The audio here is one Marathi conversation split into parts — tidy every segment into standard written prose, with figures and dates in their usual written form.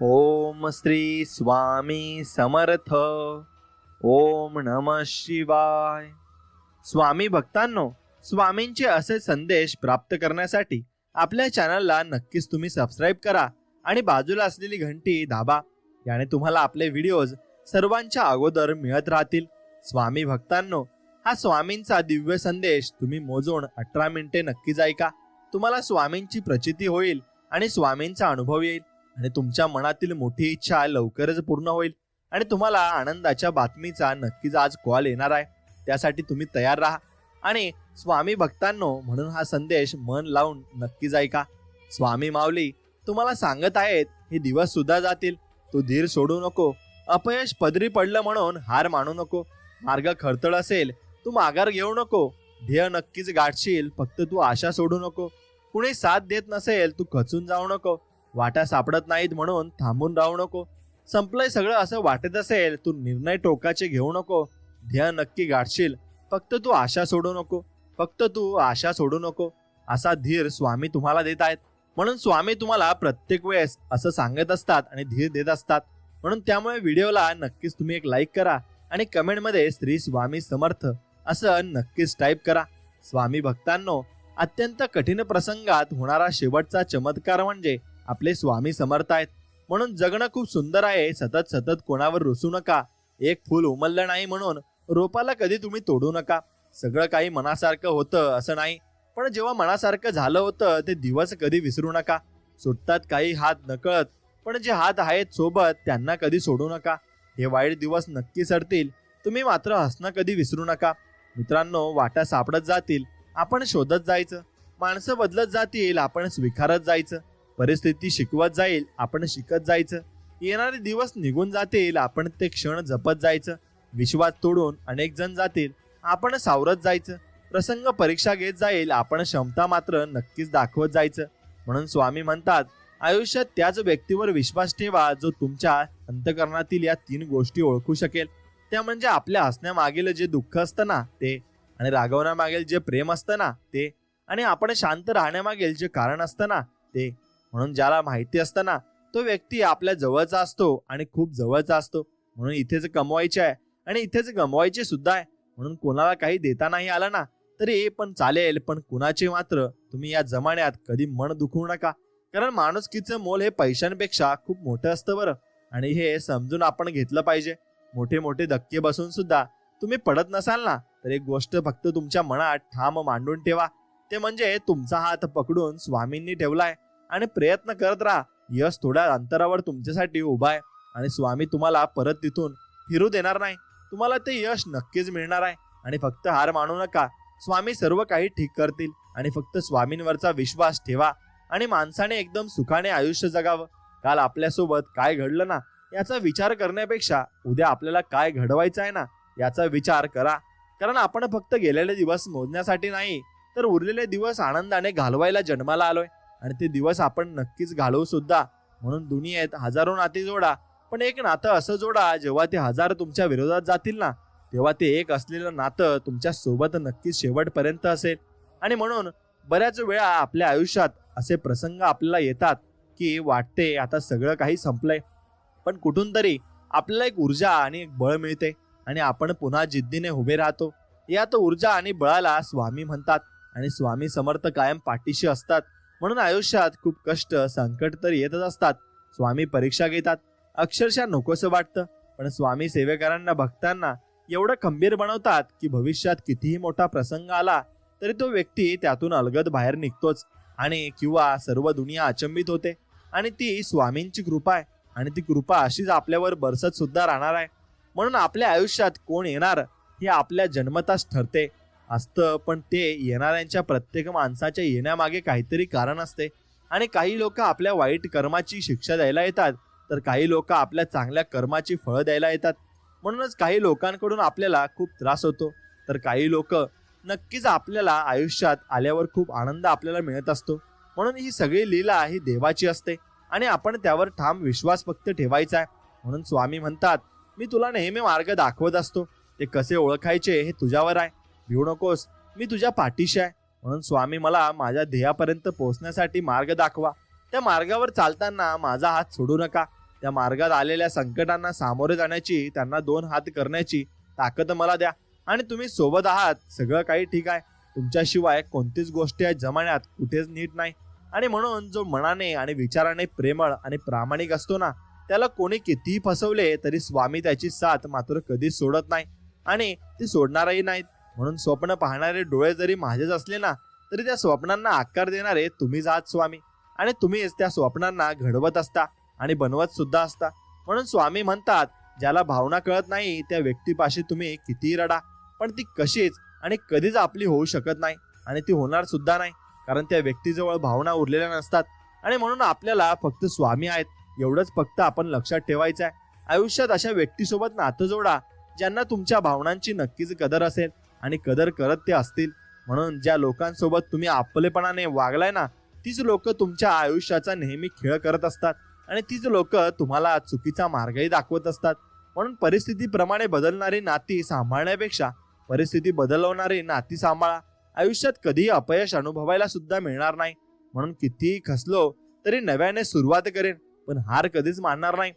ओम श्री स्वामी समर्थ. ओम नमः शिवाय. स्वामी भक्तांनो, स्वामींचे असे संदेश प्राप्त करण्यासाठी आपल्या चॅनलला नक्कीच तुम्ही सबस्क्राईब करा आणि बाजूला असलेली घंटी दाबा. याने तुम्हाला आपले व्हिडिओज सर्वांच्या अगोदर मिळत राहतील. स्वामी भक्तांनो, हा स्वामींचा दिव्य संदेश तुम्ही मोजून 18 मिनिटे नक्कीच ऐका. तुम्हाला स्वामींची प्रचिती होईल आणि स्वामींचा अनुभव येईल आणि तुमच्या मनातील मोठी इच्छा लवकरच पूर्ण होईल आणि तुम्हाला आनंदाच्या बातमीचा नक्कीच आज कॉल येणार आहे. त्यासाठी तुम्ही तयार राहा आणि स्वामी भक्तांनो, म्हणून हा संदेश मन लावून नक्कीच ऐका. स्वामी माऊली तुम्हाला सांगत आहेत, हे दिवस सुद्धा जातील. तू धीर सोडू नको. अपयश पदरी पडलं म्हणून हार मानू नको. मार्ग खडतळ असेल, तू माघार घेऊ नको. ध्येय नक्कीच गाठशील, फक्त तू आशा सोडू नको. कुणी साथ देत नसेल, तू खचून जाऊ नको. वाटा सापडत नाहीत म्हणून थांबून राहू नको. संपलंय सगळं असं वाटत असेल, तू निर्णय टोकाचे घेऊ नको. ध्येय नक्की गाठशील, फक्त तू आशा सोडू नको. फक्त तू आशा सोडू नको. असा धीर स्वामी तुम्हाला देत आहेत. म्हणून स्वामी तुम्हाला प्रत्येक वेळेस असं सांगत असतात आणि धीर देत असतात. म्हणून त्यामुळे व्हिडिओला नक्कीच तुम्ही एक लाईक करा आणि कमेंटमध्ये श्री स्वामी समर्थ असं नक्कीच टाईप करा. स्वामी भक्तांनो, अत्यंत कठीण प्रसंगात होणारा शेवटचा चमत्कार म्हणजे आपले स्वामी समर्थ आहेत. म्हणून जगणं खूप सुंदर आहे. सतत सतत कोणावर रुसू नका. एक फूल उमललं नाही म्हणून रोपाला कधी तुम्ही तोडू नका. सगळं काही मनासारखं होतं असं नाही, पण जेव्हा मनासारखं झालं होतं ते दिवस कधी विसरू नका. सुटतात काही हात नकळत, पण जे हात आहेत सोबत त्यांना कधी सोडू नका. हे वाईट दिवस नक्की सरतील, तुम्ही मात्र हसणं कधी विसरू नका. मित्रांनो, वाटा सापडत जातील, आपण शोधत जायचं. माणसं बदलत जातील, आपण स्वीकारत जायचं. परिस्थिती शिकवत जाईल, आपण शिकत जायचं. येणारे दिवस निघून जातील, आपण ते क्षण जपत जायचं. विश्वास तोडून अनेक जण जातील, आपण सावरत जायचं. प्रसंग परीक्षा घेत जाईल, आपण क्षमता मात्र नक्कीच दाखवत जायचं. म्हणून स्वामी म्हणतात, आयुष्यात त्याच व्यक्तीवर विश्वास ठेवा जो तुमच्या अंतःकरणातील या 3 गोष्टी ओळखू शकेल. त्या म्हणजे आपल्या हसण्यामागील जे दुःख असतं ना ते, आणि रागवण्यामागील जे प्रेम असतं ना ते, आणि आपण शांत राहण्यामागील जे कारण असतं ना ते. म्हणून ज्याला माहिती असतं ना तो व्यक्ती आपल्या जवळचा असतो आणि खूप जवळचा असतो. म्हणून इथेच कमवायचे आहे आणि इथेच गमवायचे सुद्धा आहे. म्हणून कोणाला काही देता नाही आलं ना तरी पण चालेल, पण कुणाचे मात्र तुम्ही या जमान्यात कधी मन दुखवू नका. कारण माणुसकीचं मोल हे पैशांपेक्षा खूप मोठं असतं बरं, आणि हे समजून आपण घेतलं पाहिजे. मोठे मोठे धक्के बसून सुद्धा तुम्ही पडत नसाल ना तर एक गोष्ट फक्त तुमच्या मनात ठाम मांडून ठेवा, ते म्हणजे तुमचा हात पकडून स्वामींनी ठेवलाय आणि प्रयत्न करत राहा. यश थोड्या अंतरावर तुमच्यासाठी उभा आहे आणि स्वामी तुम्हाला परत तिथून फिरू देणार नाही. तुम्हाला ते यश नक्कीच मिळणार आहे. आणि फक्त हार मानू नका. स्वामी सर्व काही ठीक करतील आणि फक्त स्वामींवरचा विश्वास ठेवा आणि माणसाने एकदम सुखाने आयुष्य जगावं. काल आपल्यासोबत काय घडलं ना याचा विचार करण्यापेक्षा उद्या आपल्याला काय घडवायचं आहे ना याचा विचार करा. कारण आपण फक्त गेलेले दिवस मोजण्यासाठी नाही तर उरलेले दिवस आनंदाने घालवायला जन्माला आलोय आणि ते दिवस आपण नक्कीच घालवू सुद्धा. म्हणून दुनियेत हजारो नाती जोडा, पण एक नातं असं जोडा जेव्हा ते 1000 तुमच्या विरोधात जातील ना तेव्हा ते एक असलेलं नातं तुमच्या सोबत नक्कीच शेवटपर्यंत असेल. आणि म्हणून बऱ्याच वेळा आपल्या आयुष्यात असे प्रसंग आपल्याला येतात की वाटते आता सगळं काही संपलंय, पण कुठून तरी आपल्याला एक ऊर्जा आणि एक बळ मिळते आणि आपण पुन्हा जिद्दीने उभे राहतो. यात ऊर्जा आणि बळाला स्वामी म्हणतात आणि स्वामी समर्थ कायम पाठीशी असतात. म्हणून आयुष्यात खूप कष्ट संकट तर येतच असतात. स्वामी परीक्षा घेतात, अक्षरशः नकोसं वाटतं, पण स्वामी सेवेकरांना भक्तांना एवढं खंबीर बनवतात की भविष्यात कितीही मोठा प्रसंग आला तरी तो व्यक्ती त्यातून अलगद बाहेर निघतोच. आणि किंवा सर्व दुनिया अचंबित होते आणि ती स्वामींची कृपा आहे आणि ती कृपा अशीच आपल्यावर बरसत सुद्धा राहणार आहे. म्हणून आपल्या आयुष्यात कोण येणार हे आपल्या जन्मताच ठरते असतं, पण ते येणाऱ्यांच्या प्रत्येक माणसाच्या येण्यामागे काहीतरी कारण असते. आणि काही लोक आपल्या वाईट कर्माची शिक्षा द्यायला येतात तर काही लोक आपल्या चांगल्या कर्माची फळं द्यायला येतात. म्हणूनच काही लोकांकडून आपल्याला खूप त्रास होतो तर काही लोक नक्कीच आपल्याला आयुष्यात आल्यावर खूप आनंद आपल्याला मिळत असतो. म्हणून ही सगळी लीला ही देवाची असते आणि आपण त्यावर ठाम विश्वास फक्त ठेवायचा आहे. म्हणून स्वामी म्हणतात, मी तुला नेहमी मार्ग दाखवत असतो, ते कसे ओळखायचे हे तुझ्यावर आहे. भिवू नकोस, मी तुझ्या पाठीशी आहे. म्हणून स्वामी मला माझ्या ध्येयापर्यंत पोहोचण्यासाठी मार्ग दाखवा. त्या मार्गावर चालताना माझा हात सोडू नका. त्या मार्गात आलेल्या संकटांना सामोरे जाण्याची, त्यांना 2 हात करण्याची ताकद मला द्या. आणि तुम्ही सोबत आहात, सगळं काही ठीक आहे. तुमच्याशिवाय कोणतीच गोष्ट या जमान्यात कुठेच नीट नाही. आणि म्हणून जो मनाने आणि विचाराने प्रेमळ आणि प्रामाणिक असतो ना, त्याला कोणी कितीही फसवले तरी स्वामी त्याची साथ मात्र कधीच सोडत नाही आणि ती सोडणारही नाहीत. म्हणून स्वप्न पाहणारे डोळे जरी माझेच असले ना, तरी त्या स्वप्नांना आकार देणारे तुम्हीच आहात स्वामी. आणि तुम्हीच त्या स्वप्नांना घडवत असता आणि बनवत सुद्धा असता. म्हणून स्वामी म्हणतात, ज्याला भावना कळत नाही त्या व्यक्तीपाशी तुम्ही कितीही रडा, पण ती कशीच आणि कधीच आपली होऊ शकत नाही आणि ती होणार सुद्धा नाही, कारण त्या व्यक्तीजवळ भावना उरलेल्या नसतात. आणि म्हणून आपल्याला फक्त स्वामी आहेत एवढंच फक्त आपण लक्षात ठेवायचं आहे. आयुष्यात अशा व्यक्तीसोबत नातं जोडा ज्यांना तुमच्या भावनांची नक्कीच कदर असेल आणि कदर करत ते असतील. म्हणून ज्या लोकांसोबत तुम्ही आपलेपणाने वागलाय ना, तीच लोक तुमच्या आयुष्याचा नेहमी खेळ करत असतात आणि तीच लोक तुम्हाला चुकीचा मार्गही दाखवत असतात. म्हणून परिस्थितीप्रमाणे बदलणारी नाती सांभाळण्यापेक्षा परिस्थिती बदलवणारी नाती सांभाळा. आयुष्यात कधीही अपयश अनुभवायला सुद्धा मिळणार नाही. म्हणून कितीही खचलो तरी नव्याने सुरुवात करेन, पण हार कधीच मानणार नाही,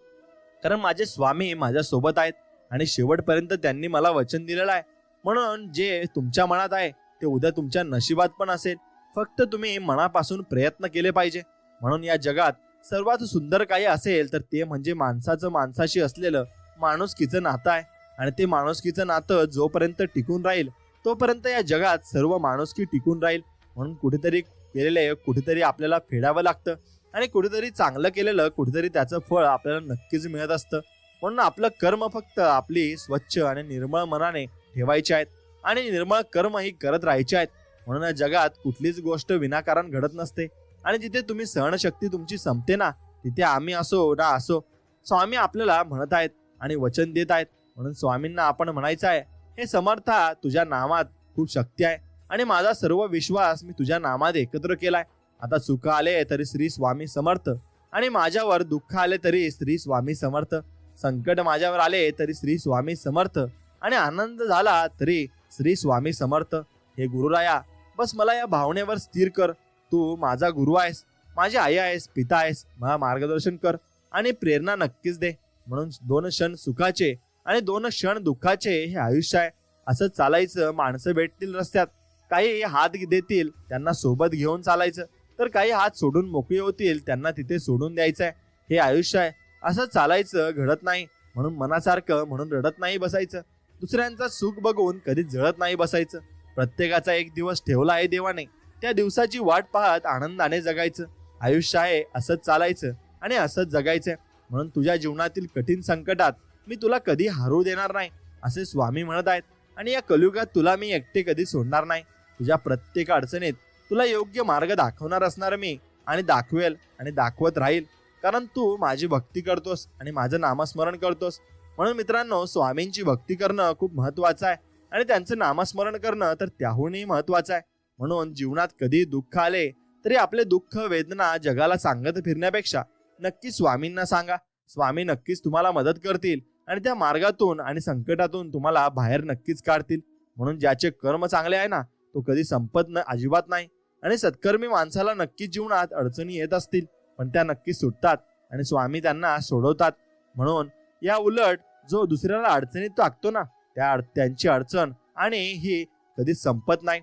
कारण माझे स्वामी माझ्या सोबत आहेत आणि शेवटपर्यंत त्यांनी मला वचन दिलेलं आहे. म्हणून जे तुमच्या मनात आहे ते उद्या तुमच्या नशिबात पण असेल. फक्त तुम्ही मनापासून प्रयत्न केले पाहिजे. म्हणून या जगात सर्वात सुंदर काही असेल तर ते म्हणजे माणसाचं माणसाशी असलेलं माणुसकीचं नातं आहे. आणि ते माणुसकीचं नातं जोपर्यंत टिकून राहील तोपर्यंत या जगात सर्व माणुसकी टिकून राहील. म्हणून कुठेतरी केलेले कुठेतरी आपल्याला फेडावं लागतं आणि कुठेतरी चांगलं केलेलं कुठेतरी त्याचं फळ आपल्याला नक्कीच मिळत असतं. म्हणून आपलं कर्म फक्त आपली स्वच्छ आणि निर्मळ मनाने ठेवायचे आहेत आणि निर्मळ कर्म ही करत राहायचे आहेत. म्हणून या जगात कुठलीच गोष्ट विनाकारण घडत नसते आणि जिथे तुम्ही सहनशक्ती तुमची संपते ना, तिथे आम्ही असो ना असो, स्वामी आपल्याला म्हणत आहेत आणि वचन देत आहेत. म्हणून स्वामींना आपण म्हणायचं आहे, हे समर्था, तुझ्या नामात खूप शक्ती आहे आणि माझा सर्व विश्वास मी तुझ्या नामात एकत्र केलाय. आता सुख आले तरी श्री स्वामी समर्थ आणि माझ्यावर दुःख आले तरी श्री स्वामी समर्थ. संकट माझ्यावर आले तरी श्री स्वामी समर्थ आणि आनंद झाला तरी श्री स्वामी समर्थ. हे गुरुराया, बस मला या भावनेवर स्थिर कर. तू माझा गुरु आहेस, माझी आई आहेस, पिता आहेस. मला मार्गदर्शन कर आणि प्रेरणा नक्कीच दे. म्हणून 2 क्षण सुखाचे आणि 2 क्षण दुःखाचे हे आयुष्य आहे. असं चालायचं. माणसं भेटतील रस्त्यात, काही हात देतील त्यांना सोबत घेऊन चालायचं, तर काही हात सोडून मोकळे होतील त्यांना तिथे सोडून द्यायचं आहे. हे आयुष्य आहे. असं चालायचं. घडत नाही म्हणून मनासारखं म्हणून रडत नाही बसायचं. दुसऱ्यांचा सुख बघून कधी जळत नाही बसायचं. प्रत्येकाचा एक दिवस ठेवला आहे देवाने, त्या दिवसाची वाट पाहत आनंदाने जगायचं. आयुष्य आहे असंच चालायचं आणि असंच जगायचं. म्हणून तुझ्या जीवनातील कठीण संकटात मी तुला कधी हरू देणार नाही असे स्वामी म्हणत आहेत. आणि या कलियुगात तुला मी एकटे कधी सोडणार नाही. तुझ्या प्रत्येक अडचणीत तुला योग्य मार्ग दाखवणार असणार मी आणि दाखवेल आणि दाखवत राहील, कारण तू माझी भक्ती करतोस आणि माझं नामस्मरण करतोस. म्हणून मित्रांनो, स्वामींची भक्ती करणं खूप महत्वाचं आहे आणि त्यांचं नामस्मरण करणं तर त्याहूनही महत्वाचं आहे. म्हणून जीवनात कधी दुःख आले तरी आपले दुःख वेदना जगाला सांगत फिरण्यापेक्षा नक्की स्वामींना सांगा. स्वामी नक्कीच तुम्हाला मदत करतील आणि त्या मार्गातून आणि संकटातून तुम्हाला बाहेर नक्कीच काढतील. म्हणून ज्याचे कर्म चांगले आहे ना, तो कधी संपत अजिबात नाही. आणि सत्कर्मी माणसाला नक्कीच जीवनात अडचणी येत असतील, पण त्या नक्की सुटतात आणि स्वामी त्यांना सोडवतात. म्हणून या उलट जो दुसऱ्याला अडचणीत टाकतो ना, त्यांची अडचण आणि ही कधीच संपत नाही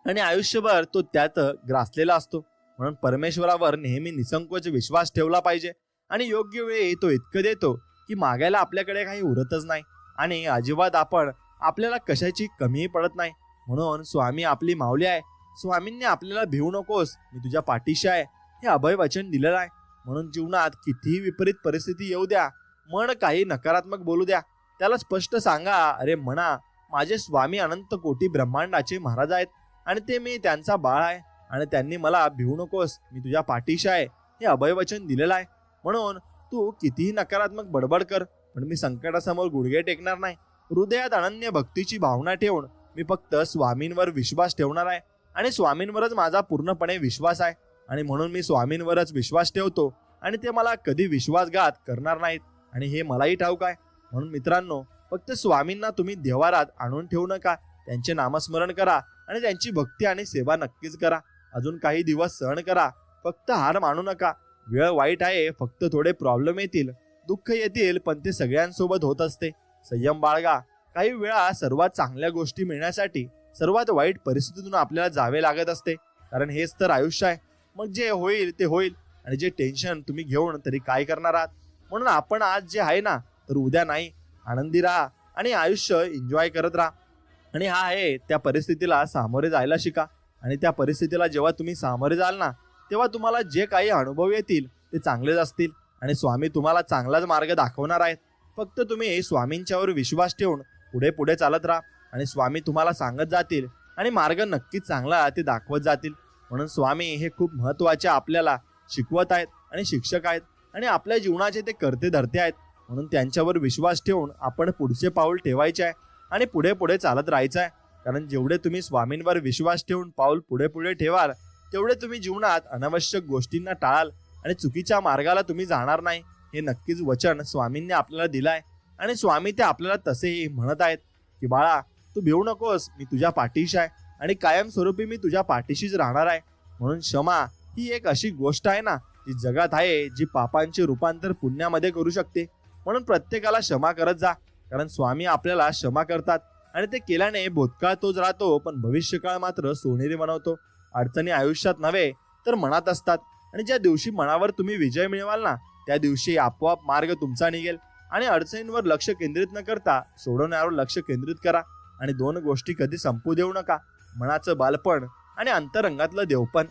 आणि आयुष्यभर तो त्यात ग्रासलेला असतो. म्हणून परमेश्वरावर नेहमी निसंकोच विश्वास ठेवला पाहिजे आणि योग्य वेळी तो इतकं देतो की मागायला आपल्याकडे काही उरतच नाही आणि अजिबात आपल्याला कशाची कमीही पडत नाही. म्हणून स्वामी आपली माऊली आहे. स्वामींनी आपल्याला भिवू नकोस, मी तुझ्या पाठीशी आहे, हे अभय वचन दिलेलं आहे. म्हणून जीवनात कितीही विपरीत परिस्थिती येऊ द्या, मन काही नकारात्मक बोलू द्या, त्याला स्पष्ट सांगा, अरे म्हणा, माझे स्वामी अनंत कोटी ब्रह्मांडाचे महाराज आहेत आणि ते मी त्यांचा बाळ आहे आणि त्यांनी मला भिवू नकोस, मी तुझ्या पाठीशी आहे, हे अभय वचन दिलेलं आहे. म्हणून तू कितीही नकारात्मक बडबड कर, पण मी संकटासमोर गुडघे टेकणार नाही. हृदयात अनन्य भक्तीची भावना ठेवून मी फक्त स्वामींवर विश्वास ठेवणार आहे आणि स्वामींवरच माझा पूर्णपणे विश्वास आहे. आणि म्हणून मी स्वामींवरच विश्वास ठेवतो आणि ते मला कधी विश्वासघात करणार नाहीत आणि हे मलाही ठाऊक आहे. म्हणून मित्रांनो, फक्त स्वामींना तुम्ही देवारात आणून ठेवू नका, त्यांचे नामस्मरण करा आणि त्यांची भक्ती आणि सेवा नक्कीच करा. अजून काही दिवस सहन करा, फक्त हार मानू नका. वेळ वाईट आहे, फक्त थोडे प्रॉब्लेम येतील, दुःख येतील, पण ते सगळ्यांसोबत होत असते. संयम बाळगा. काही वेळा सर्वात चांगल्या गोष्टी मिळण्यासाठी सर्वात वाईट परिस्थितीतून आपल्याला जावे लागत असते, कारण हेच तर आयुष्य आहे. मग जे होईल ते होईल, आणि जे टेन्शन तुम्ही घेऊन तरी काय करणार आहात. म्हणून आपण आज जे आहे ना, तर उद्या नाही. आनंदी राहा आणि आयुष्य एन्जॉय करत राहा. आणि हा आहे, त्या परिस्थितीला सामोरे जायला शिका. आणि त्या परिस्थितीला जेव्हा तुम्ही सामोरे जाल ना, तेव्हा तुम्हाला जे काही अनुभव येतील ते चांगलेच असतील, आणि स्वामी तुम्हाला चांगलाच मार्ग दाखवणार आहेत. फक्त तुम्ही स्वामींच्यावर विश्वास ठेवून पुढे पुढे चालत राहा, आणि स्वामी तुम्हाला सांगत जातील, आणि मार्ग नक्कीच चांगला ते दाखवत जातील. म्हणून स्वामी हे खूप महत्त्वाचे आपल्याला शिकवत आहेत आणि शिक्षक आहेत, आणि आपल्या जीवनाचे ते करते धरते आहेत. म्हणून त्यांच्यावर विश्वास ठेवून आपण पुढचे पाऊल ठेवायचे आहे आणि पुढे पुढे चालत राहायचं आहे. कारण जेवढे तुम्ही स्वामींवर विश्वास ठेवून पाऊल पुढे पुढे ठेवाल, तेवढे तुम्ही जीवनात अनावश्यक गोष्टींना टाळाल आणि चुकीच्या मार्गाला तुम्ही जाणार नाही. हे नक्कीच वचन स्वामींनी आपल्याला दिलं आहे, आणि स्वामी ते आपल्याला तसेही म्हणत आहेत की बाळा, तू भिवू नकोस, मी तुझ्या पाठीशी आहे, आणि कायमस्वरूपी मी तुझ्या पाठीशीच राहणार आहे. म्हणून क्षमा ही एक अशी गोष्ट आहे ना, जी जगात आहे, जी पापांचे रूपांतर पुण्यामध्ये करू शकते. म्हणून प्रत्येकाला क्षमा करत जा, कारण स्वामी आपल्याला क्षमा करतात, आणि ते केल्याने भूतकाळ तोच राहतो, पण भविष्यकाळ मात्र सोनेरी बनवतो. अडचणी आयुष्यात नव्हे तर मनात असतात, आणि ज्या दिवशी मनावर तुम्ही विजय मिळवाल ना, त्या दिवशी आपोआप मार्ग तुमचा निघेल. आणि अडचणींवर लक्ष केंद्रित न करता सोडवण्यावर लक्ष केंद्रित करा. आणि दोन गोष्टी कधी संपू देऊ नका, मनाचं बालपण आणि अंतरंगातलं देवपण.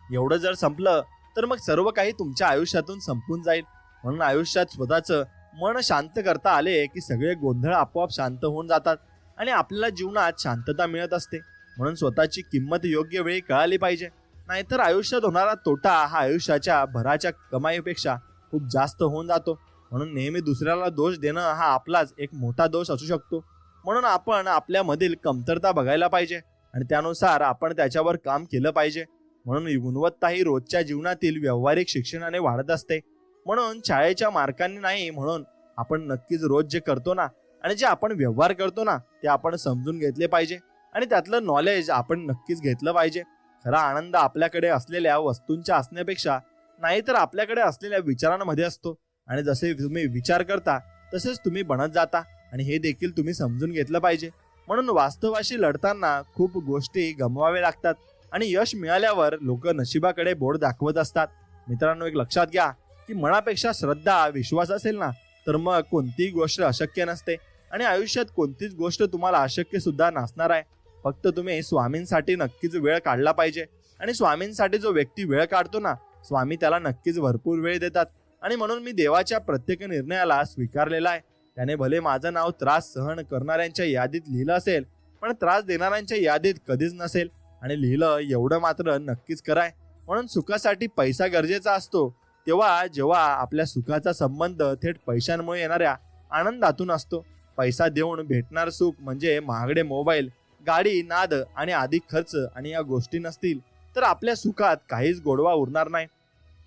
एवढं जर संपलं तर मग सर्व काही तुमच्या आयुष्यातून संपून जाईल. म्हणून आयुष्यात स्वतःचं मन शांत करता आले की सगळे गोंधळ आपोआप शांत होऊन जातात, आणि आपल्याला जीवनात शांतता मिळत असते. म्हणून स्वतःची किंमत योग्य वेळी कळाली पाहिजे, नाहीतर आयुष्यात होणारा तोटा हा आयुष्याच्या भराच्या कमाईपेक्षा खूप जास्त होऊन जातो. म्हणून नेहमी दुसऱ्याला दोष देणं हा आपलाच एक मोठा दोष असू शकतो. म्हणून आपण आपल्यामधील कमतरता बघायला पाहिजे, आणि त्यानुसार आपण त्याच्यावर काम केलं पाहिजे. म्हणून गुणवत्ता ही रोजच्या जीवनातील व्यावहारिक शिक्षणाने वाढत असते. म्हणून शाळेच्या मार्कांनी नाही, म्हणून आपण नक्कीच रोज जे करतो ना, आणि जे आपण व्यवहार करतो ना, ते आपण समजून घेतले पाहिजे, आणि त्यातलं नॉलेज आपण नक्कीच घेतलं पाहिजे. खरा आनंद आपल्याकडे असलेल्या वस्तूंच्या असण्यापेक्षा नाहीतर आपल्याकडे असलेल्या विचारांमध्ये असतो. आणि जसे तुम्ही विचार करता तसेच तुम्ही बनत जाता, आणि हे देखील तुम्ही समजून घेतलं पाहिजे. म्हणून वास्तवाशी लढताना खूप गोष्टी गमवावे लागतात, आणि यश मिळाल्यावर लोक नशिबाकडे बोट दाखवत असतात. मित्रांनो, एक लक्षात घ्या की मनापेक्षा श्रद्धा, विश्वास असेल ना, तर मग कोणतीही गोष्ट अशक्य नसते, आणि आयुष्यात कोणतीच गोष्ट तुम्हाला अशक्य सुद्धा नसणार आहे. फक्त तुम्ही स्वामींसाठी नक्कीच वेळ काढला पाहिजे, आणि स्वामींसाठी जो व्यक्ती वेळ काढतो ना, स्वामी त्याला नक्कीच भरपूर वेळ देतात. आणि म्हणून मी देवाच्या प्रत्येक निर्णयाला स्वीकारलेला आहे. त्याने भले माझं नाव त्रास सहन करणाऱ्यांच्या यादीत लिहिलं असेल, पण त्रास देणाऱ्यांच्या यादीत कधीच नसेल. आणि लिहिलं एवढं मात्र नक्कीच कराय. म्हणून सुखासाठी पैसा गरजेचा असतो, तेव्हा जेव्हा आपल्या सुखाचा संबंध थेट पैशांमुळे येणाऱ्या आनंदातून असतो. पैसा देऊन भेटणार सुख म्हणजे महागडे मोबाईल, गाडी, नाद आणि अधिक खर्च, आणि या गोष्टी नसतील तर आपल्या सुखात काहीच गोडवा उरणार नाही,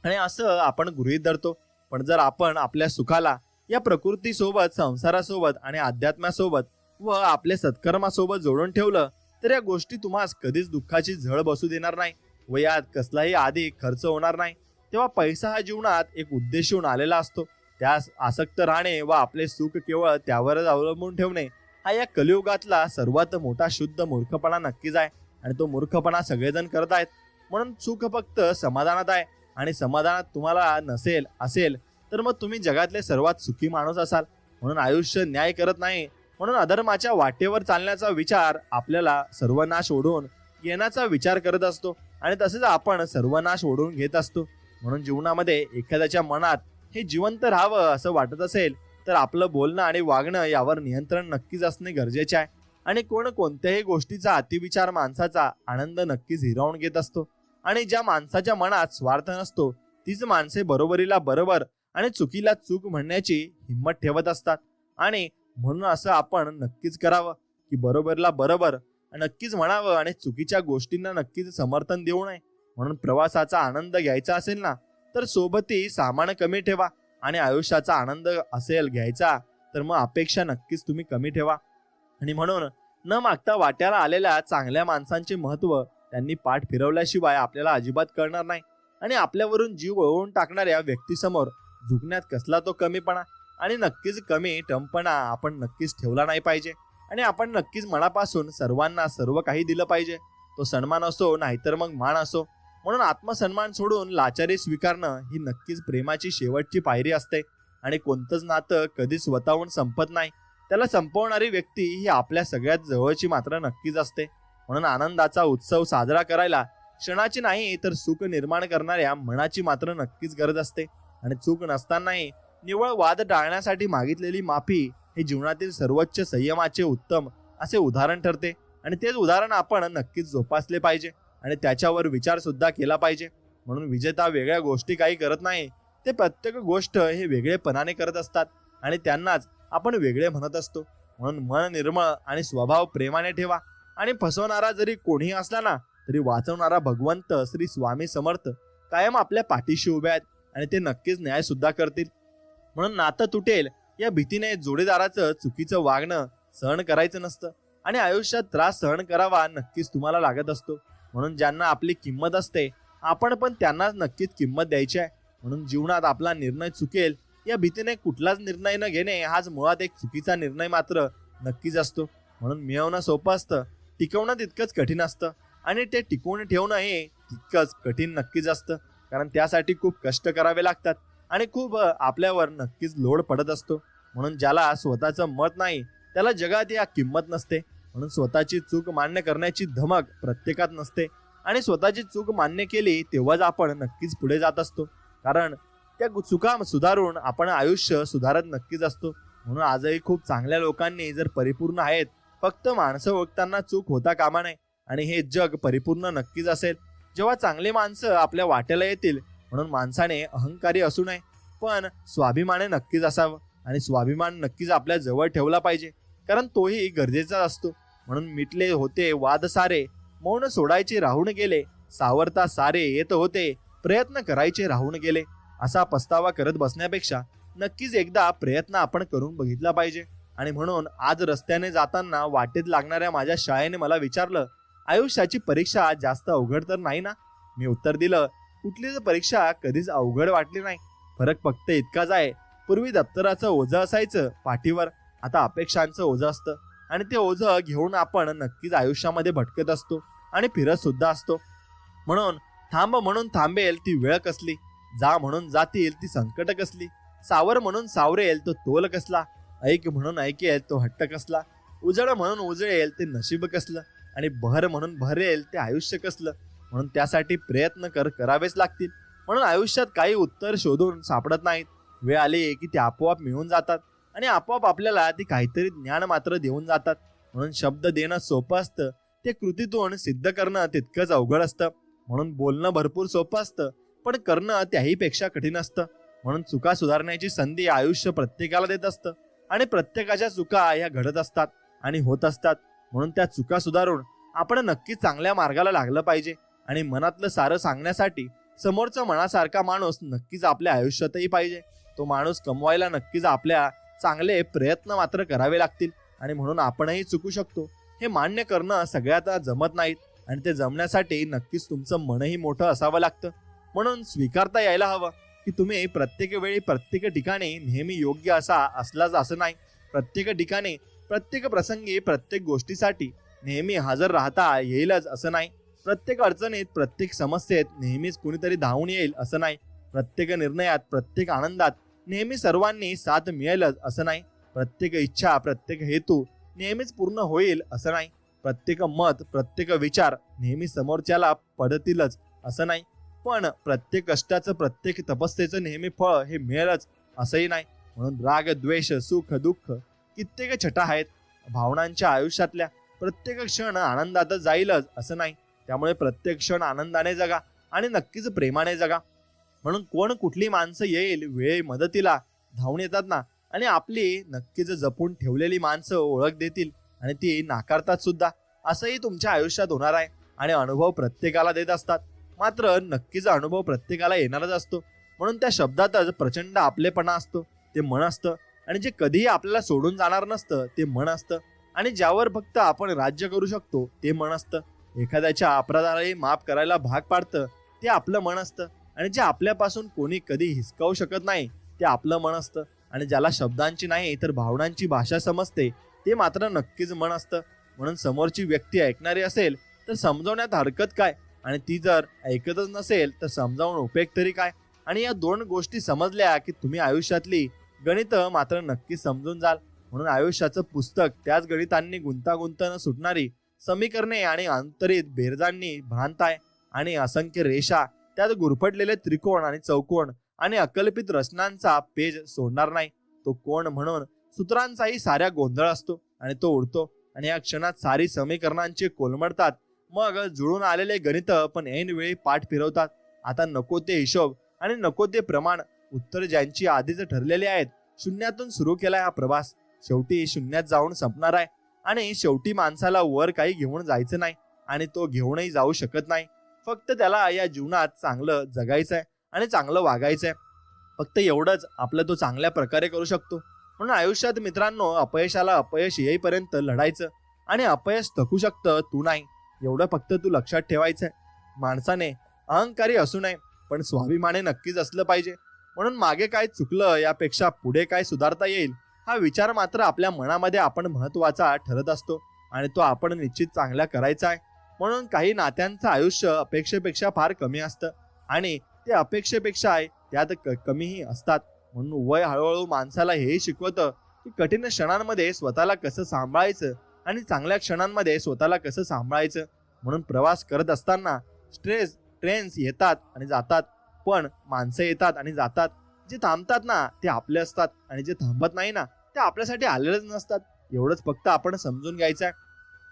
आणि असं आपण गृहीत धरतो. पण जर आपण आपल्या सुखाला या प्रकृतीसोबत, संसारासोबत आणि अध्यात्मासोबत व आपल्या सत्कर्मासोबत जोडून ठेवलं, तर या गोष्टी तुम्हाला कधीच दुःखाची झळ बसू देणार नाही, व यात कसलाही अधिक खर्च होणार नाही. तेव्हा पैसा हा जीवनात एक उद्देश होऊन आलेला असतो. त्यास आसक्त राहणे व आपले सुख केवळ त्यावरच अवलंबून ठेवणे हा या कलियुगातला सर्वात मोठा शुद्ध मूर्खपणा नक्कीच आहे, आणि तो मूर्खपणा सगळेजण करत आहेत. म्हणून सुख फक्त समाधानात आहे, आणि समाधानात तुम्हाला नसेल असेल तर मग तुम्ही जगातले सर्वात सुखी माणूस असाल. म्हणून आयुष्य न्याय करत नाही, म्हणून अधर्माच्या वाटेवर चालण्याचा विचार आपल्याला सर्वनाश ओढून येण्याचा विचार करत असतो, आणि तसेच आपण सर्वनाश ओढून घेत असतो. म्हणून जीवनामध्ये एखाद्याच्या मनात हे जिवंत राहावं असं वाटत असेल तर आपलं बोलणं आणि वागणं यावर नियंत्रण नक्कीच असणे गरजेचे आहे. आणि कोणत्याही गोष्टीचा अतिविचार माणसाचा आनंद नक्कीच हिरावून घेत असतो, आणि ज्या माणसाच्या मनात स्वार्थ नसतो तीच माणसे बरोबरीला बरोबर आणि चुकीला चूक म्हणण्याची हिंमत ठेवत असतात. आणि म्हणून असं आपण नक्कीच करावं की बरोबरला बरोबर नक्कीच म्हणावं, आणि चुकीच्या गोष्टींना नक्कीच समर्थन देऊ नये. म्हणून प्रवासाचा आनंद घ्यायचा असेल ना, तर सोबती सामान कमी ठेवा, आणि आयुष्याचा आनंद असेल घ्यायचा तर मग अपेक्षा नक्कीच तुम्ही कमी ठेवा. आणि म्हणून न मागता वाट्याला आलेल्या चांगल्या माणसांचे महत्त्व त्यांनी पाठ फिरवल्याशिवाय आपल्याला अजिबात कळणार नाही. आणि आपल्यावरून जीव ओळवून टाकणाऱ्या व्यक्तीसमोर झुकण्यात कसला तो कमीपणा आणि नक्कीच कमी टमपणा आपण नक्कीच ठेवला नाही पाहिजे. आणि आपण नक्कीच मनापासून सर्वांना सर्व काही दिलं पाहिजे. तो सन्मान असो नाहीतर मग मान असो. म्हणून आत्मसन्मान सोडून लाचारी स्वीकारणं ही नक्कीच प्रेमाची शेवटची पायरी असते. आणि कोणतंच नातं कधी स्वतःहून संपत नाही. त्याला संपवणारी व्यक्ती ही आपल्या सगळ्यात जवळची मात्र नक्कीच असते. म्हणून आनंदाचा उत्सव साजरा करायला क्षणाची नाही तर सुख निर्माण करणाऱ्या मनाची मात्र नक्कीच गरज असते. आणि चूक नसतानाही निव्वळ वाद टाळण्यासाठी मागितलेली माफी हे जीवनातील सर्वोच्च संयमाचे उत्तम असे उदाहरण ठरते. आणि तेच उदाहरण आपण नक्कीच जोपासले पाहिजे आणि त्याच्यावर विचार सुद्धा केला पाहिजे. म्हणून विजेता वेगळ्या गोष्टी काही करत नाही, ते प्रत्येक गोष्ट हे वेगळेपणाने करत असतात आणि त्यांनाच आपण वेगळे म्हणत असतो. म्हणून मन निर्मळ आणि स्वभाव प्रेमाने ठेवा. आणि फसवणारा जरी कोणीही असला ना तरी वाचवणारा भगवंत श्री स्वामी समर्थ कायम आपल्या पाठीशी उभे आहेत आणि ते नक्कीच न्याय सुद्धा करतील. म्हणून नातं तुटेल या भीतीने जोडीदाराचं चुकीचं वागणं सहन करायचं नसतं आणि आयुष्यात त्रास सहन करावा नक्कीच तुम्हाला लागत असतो. म्हणून ज्यांना आपली किंमत असते आपण पण त्यांनाच नक्कीच किंमत द्यायची आहे. म्हणून जीवनात आपला निर्णय चुकेल या भीतीने कुठलाच निर्णय न घेणे हाच मुळात एक चुकीचा निर्णय मात्र नक्कीच असतो. म्हणून मिळवणं सोपं असतं, टिकवणं तितकंच कठीण असतं आणि ते टिकवून ठेवणं हे तितकंच कठीण नक्कीच असतं. कारण त्यासाठी खूप कष्ट करावे लागतात आणि खूप आपल्यावर नक्कीच लोड पडत असतो. म्हणून ज्याला स्वतःचं मत नाही त्याला जगात या किंमत नसते. म्हणून स्वतःची चूक मान्य करण्याची धमक प्रत्येकात नसते आणि स्वतःची चूक मान्य केली तेव्हाच आपण नक्कीच पुढे जात असतो. कारण त्या चुका सुधारून आपण आयुष्य सुधारत नक्कीच असतो. म्हणून आजही खूप चांगल्या लोकांनी जर परिपूर्ण आहेत, फक्त माणसं ओळखताना चूक होता कामा नये आणि हे जग परिपूर्ण नक्कीच असेल जेव्हा चांगली माणसं आपल्या वाट्याला येतील. म्हणून माणसाने अहंकारी असू नये पण स्वाभिमाने नक्कीच असावं आणि स्वाभिमान नक्कीच आपल्या जवळ ठेवला पाहिजे कारण तोही गरजेचा असतो. म्हणून मिटले होते वाद सारे, मौन सोडायचे राहून गेले, सावरता सारे येत होते, प्रयत्न करायचे राहून गेले. असा पस्तावा करत बसण्यापेक्षा नक्कीच एकदा प्रयत्न आपण करून बघितला पाहिजे. आणि म्हणून आज रस्त्याने जाताना वाटेत लागणाऱ्या माझ्या शाळेने मला विचारलं, आयुष्याची परीक्षा जास्त अवघड तर नाही ना? मी उत्तर दिलं, कुठलीच परीक्षा कधीच अवघड वाटली नाही. फरक फक्त इतकाच आहे, पूर्वी दप्तराचं ओझं असायचं पाठीवर, आता अपेक्षांचं ओझं असतं आणि ते ओझं घेऊन आपण नक्कीच आयुष्यामध्ये भटकत असतो आणि फिरत सुद्धा असतो. म्हणून थांब म्हणून थांबेल ती वेळ कसली, जा म्हणून जातील ती संकट कसली, सावर म्हणून सावरेल तो तोल कसला, ऐक म्हणून ऐकेल तो हट्ट कसला, उजळ म्हणून उजळेल ते नशीब कसलं आणि भर म्हणून भरेल ते आयुष्य कसलं. म्हणून त्यासाठी प्रयत्न करावेच लागतील. म्हणून आयुष्यात काही उत्तर शोधून सापडत नाहीत, वेळ आली की ते आपोआप मिळून जातात आणि आपोआप आपल्याला ते काहीतरी ज्ञान मात्र देऊन जातात. म्हणून शब्द देणं सोपं असतं, ते कृतीतून सिद्ध करणं तितकंच अवघड असतं. म्हणून बोलणं भरपूर सोपं असतं पण करणं त्याहीपेक्षा कठीण असतं. म्हणून चुका सुधारण्याची संधी आयुष्य प्रत्येकाला देत असतं आणि प्रत्येकाच्या चुका ह्या घडत असतात आणि होत असतात. म्हणून त्या चुका सुधारून आपण नक्कीच चांगल्या मार्गाला लागलं पाहिजे. आणि मनातलं सारं सांगण्यासाठी समोरचा मनासारखा माणूस नक्कीच आपल्या आयुष्यातही पाहिजे. तो माणूस कमवायला नक्कीच आपल्या चांगले प्रयत्न मात्र करावे लागतील. आणि म्हणून आपणही चुकू शकतो हे मान्य करणं सगळ्यात जमत नाहीत आणि ते जमण्यासाठी नक्कीच तुमचं मनही मोठं असावं लागतं. म्हणून स्वीकारता यायला हवं की तुम्ही प्रत्येक वेळी प्रत्येक ठिकाणी नेहमी योग्य असलाच असं नाही. प्रत्येक ठिकाणी प्रत्येक प्रसंगी प्रत्येक गोष्टीसाठी नेहमी हजर राहता येईलच असं नाही. प्रत्येक अडचणीत प्रत्येक समस्येत नेहमीच कुणीतरी धावून येईल असं नाही. प्रत्येक निर्णयात प्रत्येक आनंदात नेहमी सर्वांनी साथ मिळेलच असं नाही. प्रत्येक इच्छा प्रत्येक हेतू नेहमीच पूर्ण होईल असं नाही. प्रत्येक मत प्रत्येक विचार नेहमी समोरच्याला पडतीलच असं नाही. पण प्रत्येक कष्टाचं प्रत्येक तपस्येचं नेहमी फळ हे मिळेलच असंही नाही. म्हणून राग द्वेष सुख दुःख कित्येक छटा आहेत भावनांच्या आयुष्यातल्या, प्रत्येक क्षण आनंदातच जाईलच असं नाही. त्यामुळे प्रत्येक क्षण आनंदाने जगा आणि नक्कीच प्रेमाने जगा. म्हणून कोण कुठली माणसं येईल वेळी मदतीला धावून येतात ना आणि आपली नक्कीच जपून ठेवलेली माणसं ओळख देतील आणि ती नाकारतात सुद्धा. असंही तुमच्या आयुष्यात होणार आहे आणि अनुभव प्रत्येकाला देत असतात. मात्र नक्कीच अनुभव प्रत्येकाला येणारच असतो. म्हणून त्या शब्दातच प्रचंड आपलेपणा असतो, ते मन असतं. आणि जे कधीही आपल्याला सोडून जाणार नसतं ते मन असतं. आणि ज्यावर फक्त आपण राज्य करू शकतो ते मन असतं. एखाद्याच्या अपराधालाही माफ करायला भाग पाडतं ते आपलं मन असतं. आणि जे आपल्यापासून कोणी कधी हिसकावू शकत नाही ते आपलं मन असतं. आणि ज्याला शब्दांची नाही तर भावनांची भाषा समजते ते मात्र नक्कीच मन असतं. म्हणून समोरची व्यक्ती ऐकणारी असेल तर समजवण्यात हरकत काय, आणि ती जर ऐकतच नसेल तर समजावून उपयोग तरी काय. आणि या दोन गोष्टी समजल्या की तुम्ही आयुष्यातली गणित मात्र नक्कीच समजून जाल. म्हणून आयुष्याचं पुस्तक त्याच गणितांनी गुंतागुंत न सुटणारी समीकरणे आणि अंतरित बेरजांनी भ्रांत आहे. आणि असंख्य रेषा त्यात गुरफटलेले त्रिकोण आणि चौकोन आणि अकल्पित रचनांचा पेज सोडणार नाही. तो कोण म्हणून सूत्रांचाही साऱ्या गोंधळ असतो आणि तो उडतो. आणि या क्षणात सारी समीकरणांचे कोलमडतात. मग जुळून आलेले गणित पण ऐन वेळी पाठ फिरवतात. आता नको ते हिशोब आणि नको ते प्रमाण, उत्तर ज्यांची आधीच ठरलेले आहेत. शून्यातून सुरू केलाय हा प्रवास, शेवटी शून्यात जाऊन संपणार आहे. आणि शेवटी माणसाला वर काही घेऊन जायचं नाही आणि तो घेऊनही जाऊ शकत नाही. फक्त त्याला या जीवनात चांगलं जगायचंय आणि चांगलं वागायचंय. फक्त एवढंच आपलं तो चांगल्या प्रकारे करू शकतो. म्हणून आयुष्यात मित्रांनो, अपयशाला अपयश येईपर्यंत लढायचं आणि अपयश थकू शकतं, तू नाही, एवढं फक्त तू लक्षात ठेवायचंय. माणसाने अहंकारी असू नये पण स्वाभिमानी नक्कीच असलं पाहिजे. म्हणून मागे काय चुकलं यापेक्षा पुढे काय सुधारता येईल हा विचार मात्र आपल्या मनामध्ये आपण महत्वाचा ठरत असतो आणि तो आपण निश्चित चांगला करायचा आहे. म्हणून काही नात्यांचं आयुष्य अपेक्षेपेक्षा फार कमी असतं आणि ते अपेक्षेपेक्षा आहे त्यात कमीही असतात. म्हणून वय हळूहळू माणसाला हेही शिकवतं की कठीण क्षणांमध्ये स्वतःला कसं सांभाळायचं आणि चांगल्या क्षणांमध्ये स्वतःला कसं सांभाळायचं. म्हणून प्रवास करत असताना ट्रेन्स येतात आणि जातात, पण माणसं येतात आणि जातात. जे थांबतात ना ते आपले असतात आणि जे थांबत नाही ना ते आपल्यासाठी आलेलेच नसतात. एवढंच फक्त आपण समजून घ्यायचं आहे,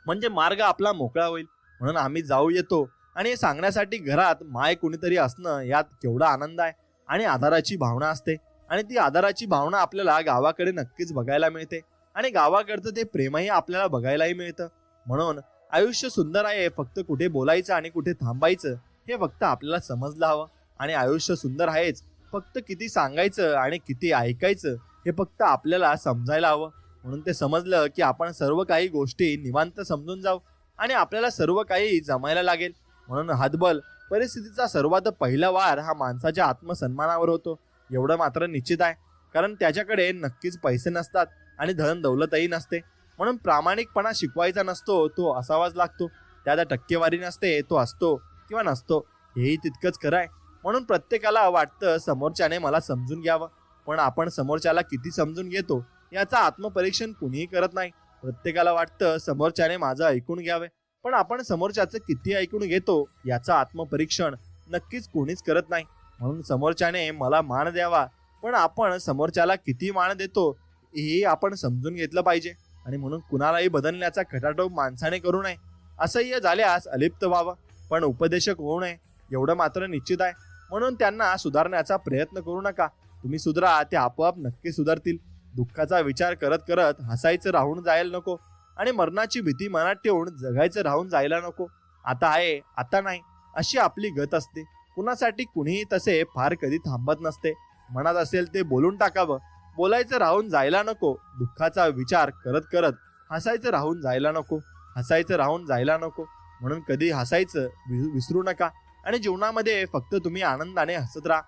म्हणजे मार्ग आपला मोकळा होईल. म्हणून आम्ही जाऊ येतो आणि हे सांगण्यासाठी घरात माय कुणीतरी असणं यात केवढा आनंद आहे आणि आधाराची भावना असते. आणि ती आधाराची भावना आपल्याला गावाकडे नक्कीच बघायला मिळते आणि गावाकडचं ते प्रेमही आपल्याला बघायलाही मिळतं. म्हणून आयुष्य सुंदर आहे, फक्त कुठे बोलायचं आणि कुठे थांबायचं हे फक्त आपल्याला समजलं हवं. आणि आयुष्य सुंदर आहेच, फक्त किती सांगायचं आणि किती ऐकायचं हे फक्त आपल्याला समजायला हवं. म्हणून ते समजलं की आपण सर्व काही गोष्टी निवांत समजून जाऊ आणि आपल्याला सर्व काही जमायला लागेल. म्हणून हातबल परिस्थितीचा सर्वात पहिला वार हा माणसाच्या आत्मसन्मानावर होतो, एवढं मात्र निश्चित आहे. कारण त्याच्याकडे नक्कीच पैसे नसतात आणि धन दौलतही नसते. म्हणून प्रामाणिकपणा शिकवायचा नसतो, तो असावाच लागतो. त्यात टक्केवारी नसते, तो असतो किंवा नसतो, हेही तितकंच खरं आहे. म्हणून प्रत्येकाला वाटतं समोरच्याने मला समजून घ्यावं, पण आपण समोरच्याला किती समजून घेतो याचा आत्मपरीक्षण कुणीही करत नाही. प्रत्येकाला वाटतं समोरच्याने माझं ऐकून घ्यावे, पण आपण समोरच्याचं किती ऐकून घेतो याचं आत्मपरीक्षण नक्कीच कोणीच करत नाही. म्हणून समोरच्याने मला मान द्यावा, पण आपण समोरच्याला किती मान देतो हे आपण समजून घेतलं पाहिजे. आणि म्हणून कुणालाही बदलण्याचा खटाटोप माणसाने करू नये. असह्य झाल्यास अलिप्त व्हावं, पण उपदेशक होऊ नये, एवढं मात्र निश्चित आहे. म्हणून त्यांना सुधारण्याचा प्रयत्न करू नका. तुम्ही सुधरा, ते आपोआप नक्की सुधारतील. दुःखाचा विचार करत करत हसायचं राहून जायला नको आणि मरणाची भीती मनात ठेवून जगायचं राहून जायला नको. आता आहे आता नाही अशी आपली गत असते. कुणासाठी कुणीही तसे फार कधी थांबत नसते. मनात असेल ते बोलून टाकावं, बोलायचं राहून जायला नको. दुःखाचा विचार करत करत हसायचं राहून जायला नको, हसायचं राहून जायला नको. म्हणून कधी हसायचं विसरू नका आणि जीवनामध्ये फक्त तुम्ही आनंदाने हसत राहा.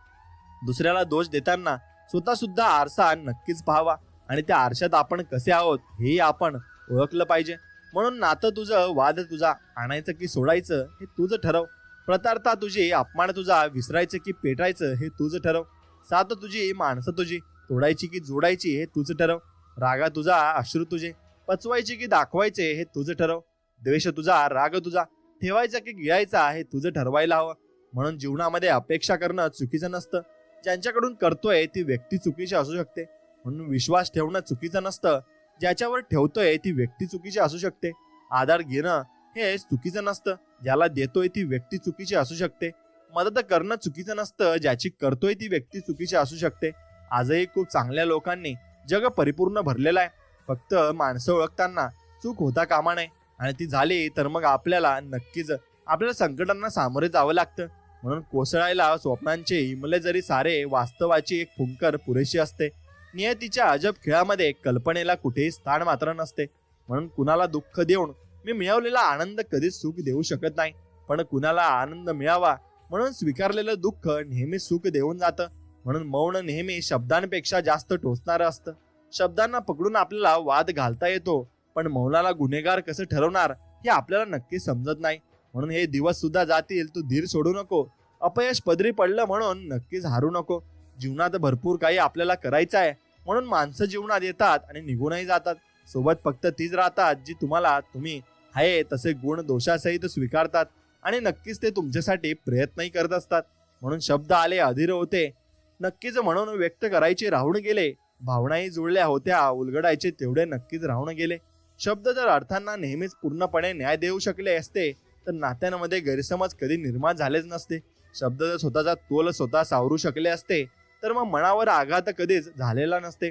दुसऱ्याला दोष देताना स्वतः सुद्धा आरसा नक्कीच पाहावा आणि त्या आरशात आपण कसे आहोत हेही आपण ओळखलं पाहिजे. म्हणून नातं तुझं, वाद तुझा, आणायचं की सोडायचं हे तुझं ठरव. प्रतारता तुझी, अपमान तुझा, विसरायचं की पेटायचं हे तुझं ठरव. साथ तुझी, माणसं तुझी, तोडायची की जोडायची हे तुझं ठरव. रागा तुझा, अश्रू तुझे, पचवायचे की दाखवायचे हे तुझं ठरव. द्वेष तुझा, राग तुझा, ठेवायचा की गिळायचा हे तुझं ठरवायला हवं. म्हणून जीवनामध्ये अपेक्षा करणं चुकीचं नसतं. ज्यांच्याकडून करतोय ती व्यक्ती चुकीची असू शकते. म्हणून विश्वास ठेवणं चुकीचं नसतं. ज्याच्यावर ठेवतोय ती व्यक्ती चुकीची असू शकते. आधार घेणं हे चुकीचं नसतं. ज्याला देतोय ती व्यक्ती चुकीची असू शकते. मदत करणं चुकीचं नसतं. ज्याची करतोय ती व्यक्ती चुकीची असू शकते. आजही खूप चांगल्या लोकांनी जग परिपूर्ण भरलेलं आहे. फक्त माणसं ओळखताना चूक होता कामा नये आणि ती झाली तर मग आपल्याला नक्कीच आपल्याला संकटांना सामोरे जावं लागतं. म्हणून कोसळायला स्वप्नांचे इमले जरी सारे, वास्तवाची एक फुंकर पुरेशी असते. नियतीच्या अजब खेळामध्ये कल्पनेला कुठेही स्थान मात्र नसते. म्हणून कुणाला दुःख देऊन मी मिळवलेला आनंद कधीच सुख देऊ शकत नाही, पण कुणाला आनंद मिळावा म्हणून स्वीकारलेलं दुःख नेहमी सुख देऊन जातं. म्हणून मौन नेहमी शब्दांपेक्षा जास्त टोचणारं असतं. शब्दांना पकडून आपल्याला वाद घालता येतो, पण मौनाला गुन्हेगार कसं ठरवणार हे आपल्याला नक्की समजत नाही. म्हणून हे दिवस सुद्धा जातील, तू धीर सोडू नको. अपयश पदरी पडलं म्हणून नक्कीच हारू नको. जीवनात भरपूर काही आपल्याला करायचं आहे, म्हणून माणसं जीवनात येतात आणि निघूनही जातात. सोबत फक्त तीच राहतात जी तुम्ही आहे तसे गुण दोषासहित स्वीकारतात आणि नक्कीच ते तुमच्यासाठी प्रयत्नही करत असतात. म्हणून शब्द आले अधीर होते, नक्कीच म्हणून व्यक्त करायचे राहून गेले. भावनाही जुळल्या होत्या, उलगडायचे तेवढे नक्कीच राहून गेले. शब्द जर अर्थांना नेहमीच पूर्णपणे न्याय देऊ शकले असते तर नात्यांमध्ये गैरसमज कधी निर्माण झालेच नसते. शब्द जर स्वतःचा तोल स्वतः सावरू शकले असते तर मग मनावर आघात कधीच झालेला नसते.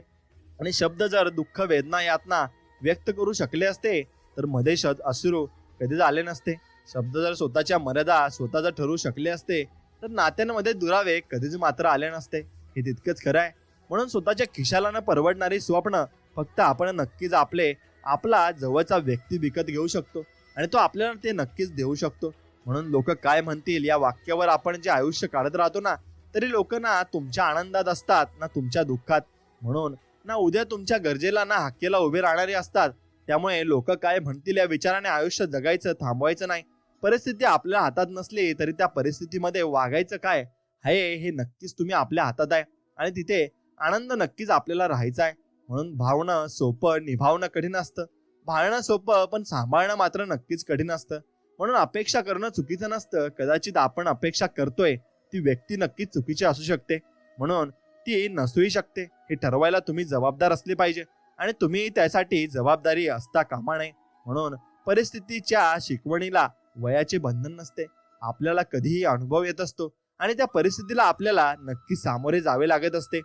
आणि शब्द जर दुःख वेदना यातना व्यक्त करू शकले असते तर मध्ये अश्रू कधीच आले नसते. शब्द जर स्वतःच्या मर्यादा स्वतः जर ठरवू शकले असते तर नात्यांमध्ये दुरावे कधीच मात्र आले नसते. हे तितकंच खरं आहे. म्हणून स्वतःच्या खिशाला न परवडणारी स्वप्न फक्त आपण नक्कीच आपला जवळचा व्यक्ती विकत घेऊ शकतो आणि तो आपल्याला ते नक्कीच देऊ शकतो. म्हणून लोक काय म्हणतील या वाक्यावर आपण जे आयुष्य काढत राहतो ना, तरी लोक ना तुमच्या आनंदात असतात ना तुमच्या दुःखात. म्हणून ना उद्या तुमच्या गरजेला ना हाकेला उभे राहणारे असतात. त्यामुळे लोक काय म्हणतील या विचाराने आयुष्य जगायचं थांबवायचं नाही. परिस्थिती आपल्या हातात नसली तरी त्या परिस्थितीमध्ये वागायचं काय आहे हे नक्कीच तुम्ही आपल्या हातात आहे आणि तिथे आनंद नक्कीच आपल्याला राहायचा आहे. म्हणून भावणं सोपं, निभावणं कठीण असतं. भाळणं सोपं, पण सांभाळणं मात्र नक्कीच कठीण असतं. म्हणून अपेक्षा करणं चुकीचं नसतं. कदाचित आपण अपेक्षा करतोय ती व्यक्ती नक्कीच चुकीची असू शकते, म्हणून ती नसूही शकते. हे ठरवायला तुम्ही जबाबदार असले पाहिजे आणि तुम्ही त्यासाठी जबाबदारी असता कामा नये. म्हणून परिस्थितीच्या शिकवणीला वयाचे बंधन नसते. आपल्याला कधीही अनुभव येत असतो आणि त्या परिस्थितीला आपल्याला नक्की सामोरे जावे लागत असते.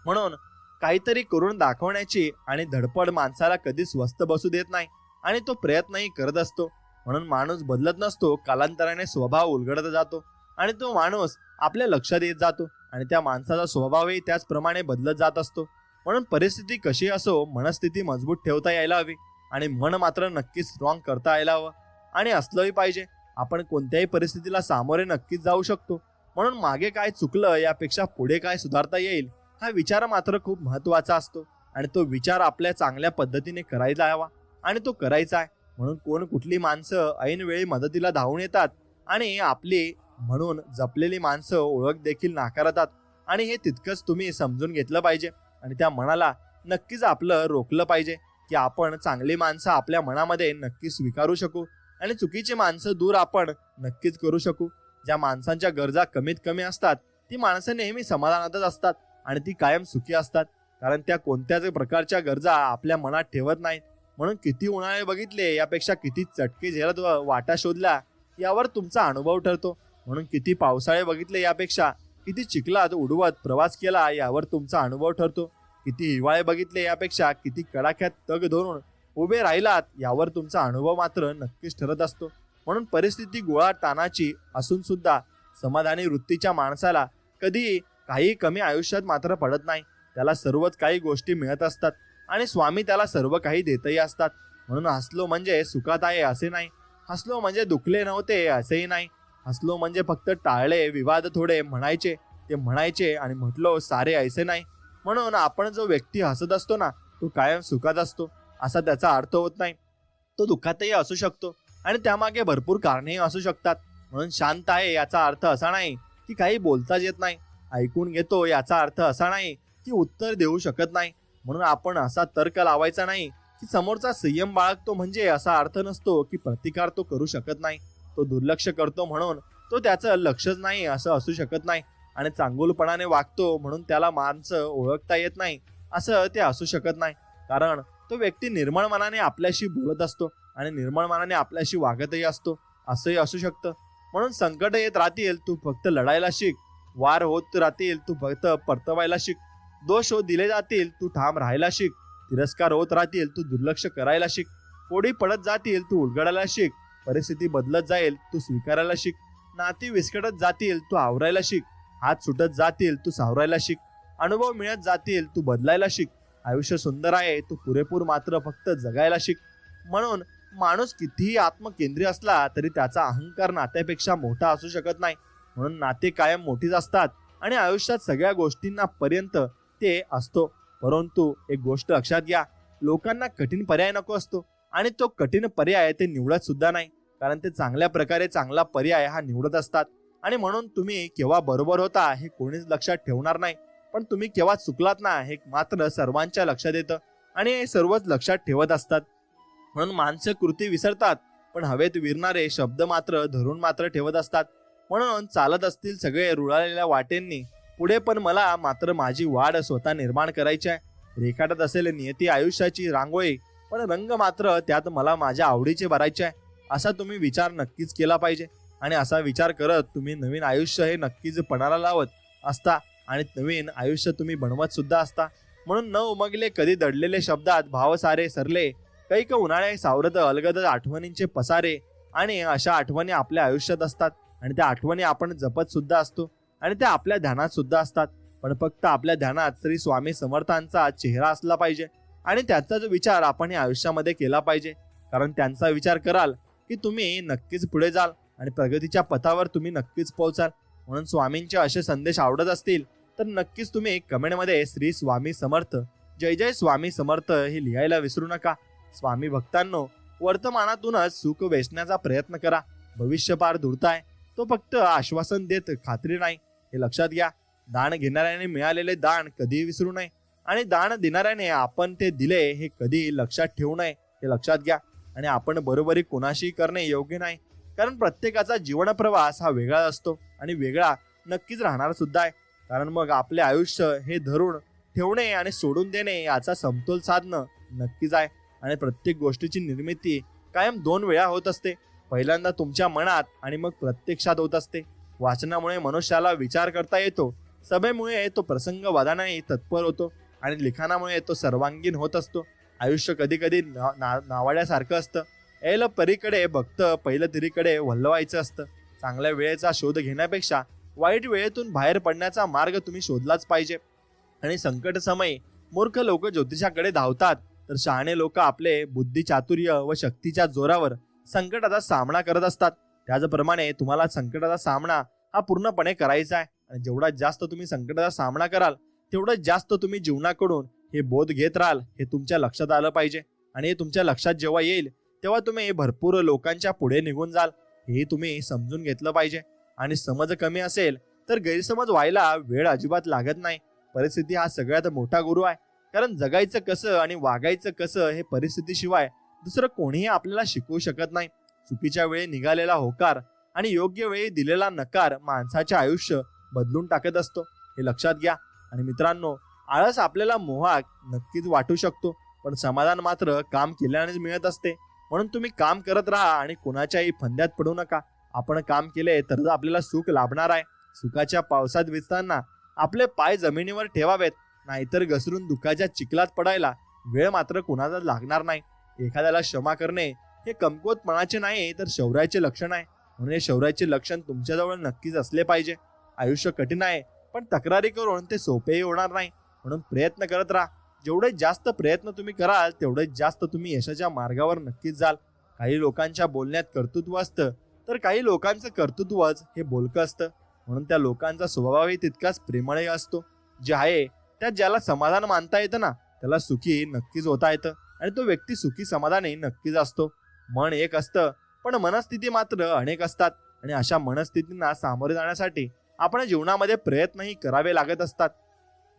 म्हणून काहीतरी करून दाखवण्याची आणि धडपड माणसाला कधी स्वस्त बसू देत नाही आणि तो प्रयत्नही करत असतो. म्हणून माणूस बदलत नसतो, कालांतराने स्वभाव उलगडत जातो आणि तो माणूस आपल्या लक्षात येत जातो आणि त्या माणसाचा स्वभावही त्याचप्रमाणे बदलत जात असतो. म्हणून परिस्थिती कशी असो, मनस्थिती मजबूत ठेवता यायला हवी आणि मन मात्र नक्कीच स्ट्रॉंग करता यायला हवं आणि असलंही पाहिजे. आपण कोणत्याही परिस्थितीला सामोरे नक्कीच जाऊ शकतो. म्हणून मागे काय चुकलं यापेक्षा पुढे काय सुधारता येईल हा विचार मात्र खूप महत्वाचा असतो आणि तो विचार आपल्या चांगल्या पद्धतीने करायला हवा आणि तो करायचा आहे. म्हणून कोण कुठली माणसं ऐन वेळी मदतीला धावून येतात आणि आपली म्हणून जपलेली माणसं ओळख देखील नाकारतात आणि हे तितकंच तुम्ही समजून घेतलं पाहिजे आणि त्या मनाला नक्कीच आपलं रोखलं पाहिजे की आपण चांगली माणसं आपल्या मनामध्ये नक्की स्वीकारू शकू आणि चुकीची माणसं दूर आपण नक्कीच करू शकू. ज्या माणसांच्या गरजा कमीत कमी असतात ती माणसं नेहमी समाधानातच असतात आणि ती कायम सुखी असतात, कारण त्या कोणत्याच प्रकारच्या गरजा आपल्या मनात ठेवत नाहीत. म्हणून किती उन्हाळे बघितले यापेक्षा किती चटके झेलत वाटा शोधल्या यावर तुमचा अनुभव ठरतो. म्हणून किती पावसाळे बघितले यापेक्षा किती चिखलात उडवत प्रवास केला यावर तुमचा अनुभव ठरतो. किती हिवाळे बघितले यापेक्षा किती कडाक्यात तग धरून उभे राहिलात यावर तुमचा अनुभव मात्र नक्कीच ठरत असतो. म्हणून परिस्थिती गोळा तानाची असून सुद्धा समाधानी वृत्तीच्या माणसाला कधी काही कमी आयुष्यात मात्र पडत नाही. त्याला सर्वच काही गोष्टी मिळत असतात आणि स्वामी त्याला सर्व काही देतही असतात. म्हणून हसलो म्हणजे सुखात आहे असे नाही, हसलो म्हणजे दुखले नव्हते असेही नाही, हसलो म्हणजे फक्त टाळले विवाद थोडे म्हणायचे आणि म्हटलो सारे ऐसे नाही. म्हणून आपण जो व्यक्ती हसत असतो ना तो कायम सुखात असतो असा त्याचा अर्थ होत नाही. तो दुःखातही असू शकतो आणि त्यामागे भरपूर कारणेही असू शकतात. म्हणून शांत आहे याचा अर्थ असा नाही की काही बोलताच येत नाही, ऐकून घेतो याचा अर्थ असा नाही की उत्तर देऊ शकत नाही. म्हणून आपण असा तर्क लावायचा नाही की समोरचा संयम बाळगतो म्हणजे असा अर्थ नसतो की प्रतिकार तो करू शकत नाही. तो दुर्लक्ष करतो म्हणून तो त्याचं लक्षच नाही असं असू शकत नाही आणि चांगुलपणाने वागतो म्हणून त्याला माणसं ओळखता येत नाही असं ते असू शकत नाही. कारण तो व्यक्ती निर्मळ मनाने आपल्याशी बोलत असतो आणि निर्मळ मनाने आपल्याशी वागतही असतो असंही असू शकतं. म्हणून संकट येत राहतील तू फक्त लढायला शिक, वार होत राहतील तू फक्त परतवायला शिक, दोष दिले जातील तू ठाम राहायला शिक, तिरस्कार होत राहतील तू दुर्लक्ष करायला शिक, कोडी पडत जातील तू उलगडायला शिक, परिस्थिती बदलत जाईल तू स्वीकारायला शिक, नाती विस्कटत जातील तू आवरायला शिक, हात सुटत जातील तू सावरायला शिक, अनुभव मिळत जातील तू बदलायला शिक. आयुष्य सुंदर आहे तू पुरेपूर मात्र फक्त जगायला शिक. म्हणून माणूस कितीही आत्मकेंद्रीय असला तरी त्याचा अहंकार नात्यापेक्षा मोठा असू शकत नाही. म्हणून नाते कायम मोठीच असतात आणि आयुष्यात सगळ्या गोष्टींना पर्यंत ते असतो. परंतु एक गोष्ट लक्षात घ्या, लोकांना कठीण पर्याय नको असतो आणि तो कठीण पर्याय ते निवडत सुद्धा नाही, कारण ते चांगल्या प्रकारे चांगला पर्याय हा निवडत असतात. आणि म्हणून तुम्ही केव्हा बरोबर होता हे कोणीच लक्षात ठेवणार नाही, पण तुम्ही केव्हा चुकलात ना हे मात्र सर्वांच्या लक्षात येतं आणि हे सर्वच लक्षात ठेवत असतात. म्हणून माणसं कृती विसरतात, पण हवेत विरणारे शब्द मात्र धरून मात्र ठेवत असतात. म्हणून चालत असतील सगळे रुळालेल्या वाटेंनी पुढे, पण मला मात्र माझी वाढ स्वतः निर्माण करायची आहे. रेखाटत असेल नियती आयुष्याची रांगोळी, पण रंग मात्र त्यात मला माझ्या आवडीचे भरायचे आहे. असा तुम्ही विचार नक्कीच केला पाहिजे आणि असा विचार करत तुम्ही नवीन आयुष्य हे नक्कीच पणाला लावत असता आणि नवीन आयुष्य तुम्ही बनवत सुद्धा असता. म्हणून न उमगले कधी दडलेले शब्दात भाव सारे सरले, कैक उन्हाळे सावरत अलगद आठवणींचे पसारे. आणि अशा आठवणी आपल्या आयुष्यात असतात आणि त्या आठवणी आपण जपत सुद्धा असतो आणि त्या आपल्या ध्यानात सुद्धा असतात. पण फक्त आपल्या ध्यानात श्री स्वामी समर्थांचा चेहरा असला पाहिजे आणि त्याचा जो विचार आपण या आयुष्यामध्ये केला पाहिजे, कारण त्यांचा विचार कराल की तुम्ही नक्कीच पुढे जाल आणि प्रगतीच्या पथावर तुम्ही नक्कीच पोहोचाल. म्हणून स्वामींचे असे संदेश आवडत असतील तर नक्कीच तुम्ही कमेंटमध्ये श्री स्वामी समर्थ, जय जय स्वामी समर्थ हे लिहायला विसरू नका. स्वामी भक्तांनो, वर्तमानातूनच सुख वेचण्याचा प्रयत्न करा. भविष्य पार धुडताय, तो फक्त आश्वासन देत खात्री नाही, हे लक्षात घ्या. दान घेणाऱ्याने मिळालेले दान कधी विसरू नये आणि दान देणाऱ्याने आपण ते दिले हे कधी लक्षात ठेवू नये, हे लक्षात घ्या. आणि आपण बरोबरी कोणाशी करणे योग्य नाही, कारण प्रत्येकाचा जीवन प्रवास हा वेगळा असतो आणि वेगळा नक्कीच राहणार सुद्धा आहे. कारण मग आपले आयुष्य हे धरून ठेवणे आणि सोडून देणे याचा समतोल साधणं नक्कीच आहे. आणि प्रत्येक गोष्टीची निर्मिती कायम 2 वेळा होत असते, पहिल्यांदा तुमच्या मनात आणि मग प्रत्यक्षात होत असते. वाचनामुळे मनुष्याला विचार करता येतो, सभेमुळे तो प्रसंग वादाने तत्पर होतो आणि लिखाणामुळे तो सर्वांगीण होत असतो. आयुष्य कधी कधी नावाड्यासारखं असतं. यायला परीकडे भक्त पहिलं तिरीकडे वल्लवायचं असतं. चांगल्या वेळेचा शोध घेण्यापेक्षा वाईट वेळेतून बाहेर पडण्याचा मार्ग तुम्ही शोधलाच पाहिजे. आणि संकट समयी मूर्ख लोक ज्योतिषाकडे धावतात, तर शहाणे लोक आपले बुद्धी चातुर्य व शक्तीच्या जोरावर संकटाचा सामना करत असतात. त्याचप्रमाणे तुम्हाला संकटाचा सामना हा पूर्णपणे करायचा आहे आणि जेवढा जास्त तुम्ही संकटाचा सामना कराल तेवढं जास्त तुम्ही जीवनाकडून हे बोध घेत राहाल, हे तुमच्या लक्षात आलं पाहिजे. आणि हे तुमच्या लक्षात जेव्हा येईल तेव्हा तुम्ही भरपूर लोकांच्या पुढे निघून जाल, हे तुम्ही समजून घेतलं पाहिजे. आणि समज कमी असेल तर गैरसमज व्हायला वेळ अजिबात लागत नाही. परिस्थिती हा सगळ्यात मोठा गुरु आहे, कारण जगायचं कसं आणि वागायचं कसं हे परिस्थितीशिवाय दुसरं कोणीही आपल्याला शिकवू शकत नाही. चुकीच्या वेळी निघालेला होकार आणि योग्य वेळी दिलेला नकार माणसाचे आयुष्य बदलून टाकत असतो, हे लक्षात घ्या. आणि मित्रांनो, आळस आपल्याला मोहाक नक्कीच वाटू शकतो, पण समाधान मात्र काम केल्यानेच मिळत असते. म्हणून तुम्ही काम करत राहा आणि कोणाच्याही फंद्यात पडू नका. आपण काम केले तर आपल्याला सुख लाभणार आहे. सुखाच्या पावसात भिजताना आपले पाय जमिनीवर ठेवावेत, नाहीतर घसरून दुःखाच्या चिखलात पडायला वेळ मात्र कोणाचा लागणार नाही. एखाद्याला क्षमा करणे हे कमकुवतपणाचे नाही तर शौर्याचे लक्षण आहे. म्हणून हे शौर्याचे लक्षण तुमच्याजवळ नक्कीच असले पाहिजे. आयुष्य कठीण आहे, पण तक्रारी करून ते सोपेही होणार नाही. म्हणून प्रयत्न करत राहा. जेवढे जास्त प्रयत्न तुम्ही कराल तेवढे जास्त तुम्ही यशाच्या मार्गावर नक्कीच जाल. काही लोकांच्या बोलण्यात कर्तृत्व असतं, तर काही लोकांचं कर्तृत्वच हे बोलकं असतं. म्हणून त्या लोकांचा स्वभावही तितकाच प्रेमळही असतो. जे आहे त्यात ज्याला समाधान मानता येतं ना, त्याला सुखी नक्कीच होता येतं आणि तो व्यक्ती सुखी समाधानी नक्कीच असतो. मन एक असतं, पण मनस्थिती मात्र अनेक असतात आणि अशा मनस्थितींना सामोरे जाण्यासाठी आपण जीवनामध्ये प्रयत्नही करावे लागत असतात.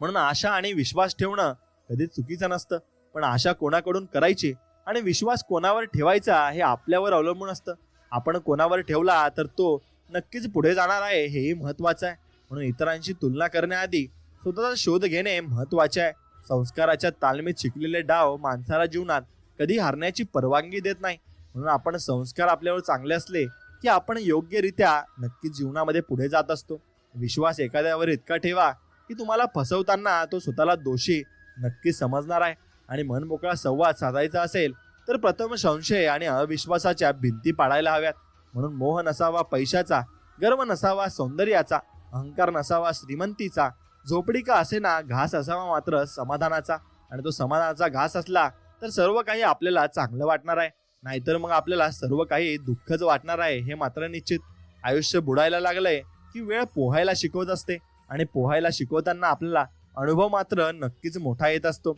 म्हणून आशा आणि विश्वास ठेवणं कधीच चुकीचं नसतं, पण आशा कोणाकडून करायची आणि विश्वास कोणावर ठेवायचा हे आपल्यावर अवलंबून असतं. आपण कोणावर ठेवला तर तो नक्कीच पुढे जाणार आहे, हेही महत्वाचं आहे. म्हणून इतरांशी तुलना करण्याआधी स्वतःचा शोध घेणे महत्वाचे आहे. संस्काराच्या तालमीत शिकलेले डाव माणसाला जीवनात कधी हारण्याची परवानगी देत नाही. म्हणून आपण संस्कार आपल्यावर चांगले असले की आपण योग्यरित्या नक्कीच जीवनामध्ये पुढे जात असतो. विश्वास एखाद्यावर इतका ठेवा की तुम्हाला फसवताना तो स्वतःला दोषी नक्कीच समजणार आहे. आणि मनमोकळा संवाद साधायचा असेल तर प्रथम संशय आणि अविश्वासाच्या भिंती पाडायला हव्यात. म्हणून मोह नसावा पैशाचा, गर्व नसावा सौंदर्याचा, अहंकार नसावा श्रीमंतीचा, झोपडी का असे ना घास असावा मात्र समाधानाचा. आणि तो समाधानाचा घास असला तर सर्व काही आपल्याला चांगलं वाटणार आहे, नाहीतर मग आपल्याला सर्व काही दुःखच वाटणार आहे, हे मात्र निश्चित. आयुष्य बुडायला लागलंय की वेळ पोहायला शिकवत असते. आणि पोहायला शिकवताना आपल्याला अनुभव मात्र नक्कीच मोठा येत असतो.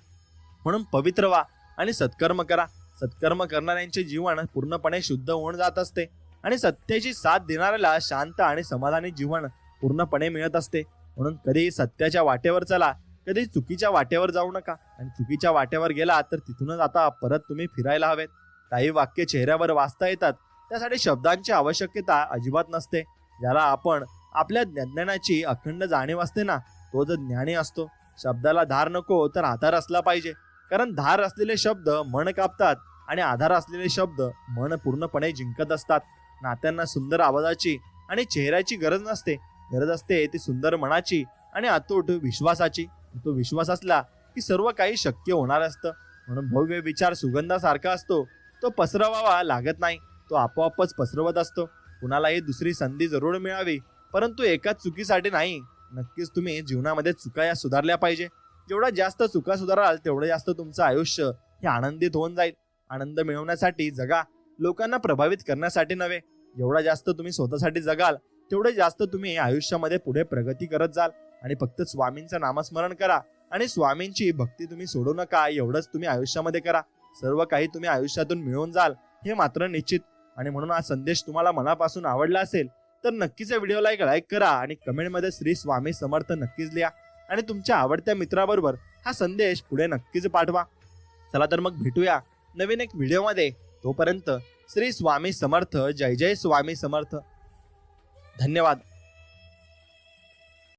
म्हणून पवित्र व्हा आणि सत्कर्म करा. सत्कर्म करणाऱ्यांचे जीवन पूर्णपणे शुद्ध होऊन जात असते आणि सत्याची साथ देणाऱ्याला शांत आणि समाधानी जीवन पूर्णपणे मिळत असते. म्हणून कधी सत्याच्या वाटेवर चला, कधी चुकीच्या वाटेवर जाऊ नका. आणि चुकीच्या वाटेवर गेला तर तिथूनच आता परत तुम्ही फिरायला हवेत. काही वाक्य चेहऱ्यावर वाचता येतात, त्यासाठी शब्दांची आवश्यकता अजिबात नसते. ज्याला आपण आपल्या ज्ञानाची अखंड जाणीव असते ना, तो जो ज्ञानी असतो. शब्दाला धार नको तर आधार असला पाहिजे, कारण धार असलेले शब्द मन कापतात आणि आधार असलेले शब्द मन पूर्णपणे जिंकत असतात. नात्यांना सुंदर आवाजाची आणि चेहऱ्याची गरज नसते, गरज असते ती सुंदर मनाची आणि अतूट विश्वासाची. तो विश्वास असला की सर्व काही शक्य होणार असतं. म्हणून भव्य विचार सुगंधासारखा असतो, तो पसरवावा लागत नाही, तो आपोआपच पसरवत असतो. कुणालाही दुसरी संधी जरूर मिळावी, परंतु एकाच चुकीसाठी नाही. नक्कीच तुम्ही जीवनामध्ये चुका या सुधारल्या पाहिजे. जेवढा जास्त चुका सुधाराल तेवढं जास्त तुमचं आयुष्य हे आनंदित होऊन जाईल. आनंद मिळवण्यासाठी जगा, लोकांना प्रभावित करण्यासाठी नव्हे. जेवढा जास्त तुम्ही स्वतःसाठी जगाल तेवढे जास्त तुम्ही आयुष्यामध्ये पुढे प्रगती करत जाल. आणि फक्त स्वामींचं नामस्मरण करा आणि स्वामींची भक्ती तुम्ही सोडू नका. एवढंच तुम्ही आयुष्यामध्ये करा. सर्व काही तुम्ही आयुष्यातून मिळवून जाल हे मात्र निश्चित. आणि म्हणून हा संदेश तुम्हाला मनापासून आवडला असेल तर नक्कीच या व्हिडिओला एक लाईक करा आणि कमेंटमध्ये श्री स्वामी समर्थ नक्कीच लिहा. आणि तुमच्या आवडत्या मित्राबरोबर हा संदेश पुढे नक्कीच पाठवा. चला तर मग भेटूया नवीन एक व्हिडिओमध्ये. तोपर्यंत श्री स्वामी समर्थ. जय जय स्वामी समर्थ. धन्यवाद.